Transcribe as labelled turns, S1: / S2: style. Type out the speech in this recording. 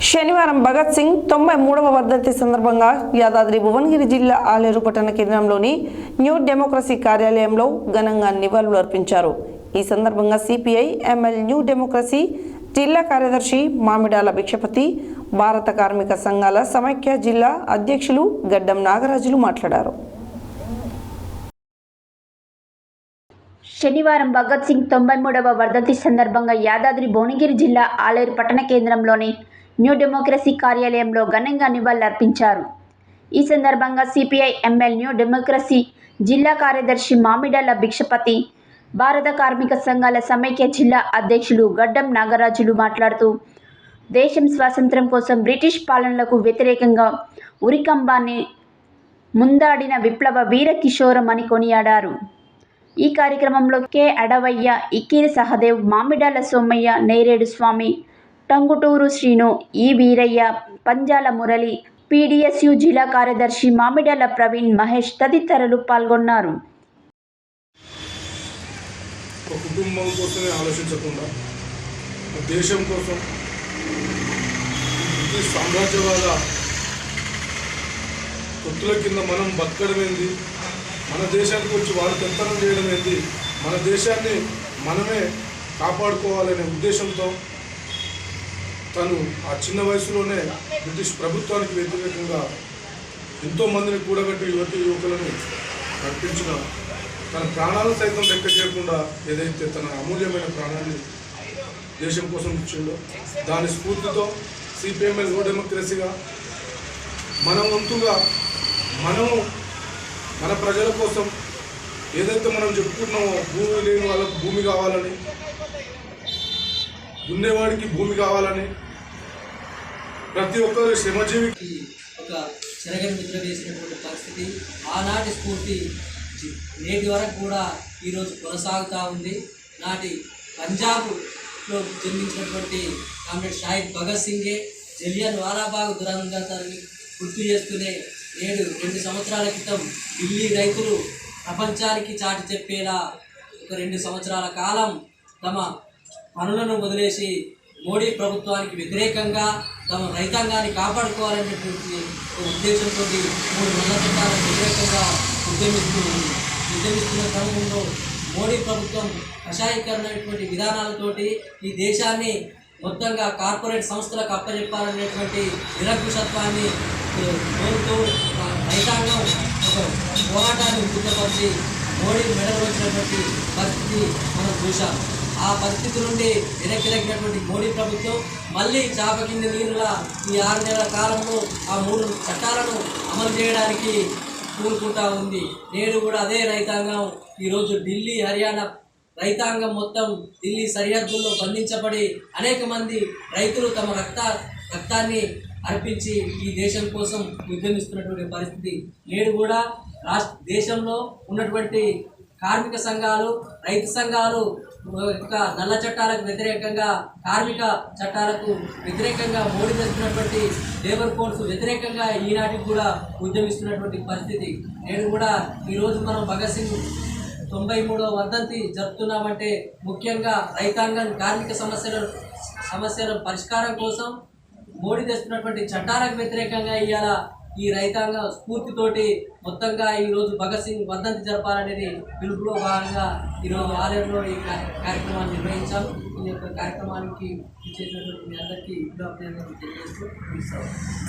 S1: శనివారం భగత్ సింగ్ 93వ వర్ధంతి సందర్భంగా యాదాద్రి భువనగిరి జిల్లా ఆలేరు పట్టణ కేంద్రంలోని న్యూ డెమోక్రసీ కార్యాలయంలో ఘనంగా నివాళులు అర్పించారు. ఈ సందర్భంగా సిపిఐ ఎంఎల్ న్యూ డెమోక్రసీ జిల్లా కార్యదర్శి మామిడాల భిక్షపతి, భారత కార్మిక సంఘాల సమైక్య జిల్లా అధ్యక్షులు గడ్డం నాగరాజులు మాట్లాడారు.
S2: శనివారం భగత్ సింగ్ 93వ వర్ధంతి సందర్భంగా యాదాద్రి భువనగిరి జిల్లా ఆలేరు పట్టణ కేంద్రంలోని న్యూ డెమోక్రసీ కార్యాలయంలో ఘనంగా నివాళులర్పించారు. ఈ సందర్భంగా సిపిఐ ఎంఎల్ న్యూ డెమోక్రసీ జిల్లా కార్యదర్శి మామిడాల భిక్షపతి, భారత కార్మిక సంఘాల సమైక్య జిల్లా అధ్యక్షులు గడ్డం నాగరాజులు మాట్లాడుతూ, దేశం స్వాతంత్ర్యం కోసం బ్రిటిష్ పాలనలకు వ్యతిరేకంగా ఉరికంబాన్ని ముందాడిన విప్లవ వీర కిషోరం అని కొనియాడారు. ఈ కార్యక్రమంలో కె అడవయ్య, ఇక్కిరి సహదేవ్, మామిడాల సోమయ్య, నేరేడు స్వామి, టంగుటూరు శ్రీను, ఈ వీరయ్య, పంజాల మురళి, పిడిఎస్యు జిల్లా కార్యదర్శి మామిడాల ప్రవీణ్, మహేష్ తదితరులు పాల్గొన్నారు.
S3: కుటుంబం కోసమే ఆలోచించకుండా దేశం కోసం సామ్రాజ్యవాద తొత్తుల కింద మనం బతకడం ఏంది, మన దేశానికి వచ్చి వాళ్ళు పెత్తనం చేయడం ఏంది, మన దేశాన్ని మనమే కాపాడుకోవాలనే ఉద్దేశంతో తను ఆ చిన్న వయసులోనే బ్రిటిష్ ప్రభుత్వానికి వ్యతిరేకంగా ఎంతోమందిని కూడగట్టి యువకులను నడిపించిన తన ప్రాణాలను సైతం లెక్క చేయకుండా ఏదైతే తన అమూల్యమైన ప్రాణాన్ని దేశం కోసం ఇచ్చిండో దాని స్ఫూర్తితో సిపిఎంఎల్ న్యూ డెమోక్రసీగా మన వంతుగా మనము మన ప్రజల కోసం ఏదైతే మనం చెప్పుకుంటున్నామో, భూమి లేని వాళ్ళకు భూమి కావాలని, దున్నేవాడికి భూమి కావాలని, ప్రతి ఒక్కరు శ్రమజీవికి
S4: ఒక చెరగని ముద్ర వేసినటువంటి పరిస్థితి, ఆనాటి స్ఫూర్తి నేటి వరకు కూడా ఈరోజు కొనసాగుతూ ఉంది. నాటి పంజాబ్లో జన్మించినటువంటి కామ్రేడ్ షాహిద్ భగత్ సింగే జలియన్ వాలాబాగ్ దురంతాన్ని గుర్తు చేస్తూనే నేడు 2 సంవత్సరాల క్రితం ఢిల్లీ రైతులు ప్రపంచానికి చాటి చెప్పేలా ఒక 2 సంవత్సరాల కాలం తమ పనులను వదిలేసి మోడీ ప్రభుత్వానికి వ్యతిరేకంగా తమ రైతాంగాన్ని కాపాడుకోవాలనేటువంటి ఉద్దేశంతో 3 నల్ల చట్టాలకు వ్యతిరేకంగా ఉద్యమిస్తున్న క్రమంలో మోడీ ప్రభుత్వం కషాయీకరణటువంటి విధానాలతోటి ఈ దేశాన్ని మొత్తంగా కార్పొరేట్ సంస్థలకు అప్పచెప్పాలనేటువంటి నిరంకుశత్వాన్ని కోరుతూ రైతాంగం ఒక పోరాటాన్ని ఉద్యమపరిచి మోడీ మెడలు వచ్చినటువంటి పరిస్థితి మనం చూసాం. ఆ పరిస్థితి నుండి వెనక్కినటువంటి మోడీ ప్రభుత్వం మళ్ళీ చాప కింద నీరులా ఈ 6 నెలల కాలంలో ఆ 3 చట్టాలను అమలు చేయడానికి కూరుకుంటా ఉంది. నేడు కూడా అదే రైతాంగం ఈరోజు ఢిల్లీ, హర్యానా రైతాంగం మొత్తం ఢిల్లీ సరిహద్దుల్లో బంధించబడి అనేక మంది రైతులు తమ రక్తాన్ని అర్పించి ఈ దేశం కోసం ఉద్యమిస్తున్నటువంటి పరిస్థితి. నేడు కూడా దేశంలో ఉన్నటువంటి కార్మిక సంఘాలు, రైతు సంఘాలు నల్ల చట్టాలకు వ్యతిరేకంగా, కార్మిక చట్టాలకు వ్యతిరేకంగా, మోడీ చేస్తున్నటువంటి లేబర్ కోడ్స్ వ్యతిరేకంగా ఈనాటికి కూడా ఉద్యమిస్తున్నటువంటి పరిస్థితి. నేడు కూడా ఈరోజు మనం భగత్ సింగ్ 93వ వర్ధంతి జరుపుతున్నామంటే ముఖ్యంగా రైతాంగం కార్మిక సమస్యల పరిష్కారం కోసం మోడీ తెస్తున్నటువంటి చట్టాలకు వ్యతిరేకంగా ఇవాళ ఈ రైతాంగ స్ఫూర్తితోటి మొత్తంగా ఈరోజు భగత్ సింగ్ వర్ధంతి జరపాలనేది పిలుపులో భాగంగా ఈరోజు ఆలేరులో ఈ కార్యక్రమాన్ని నిర్వహించాము. ఈ యొక్క కార్యక్రమానికి చేసినటువంటి మీ అందరికీ తెలియజేస్తూ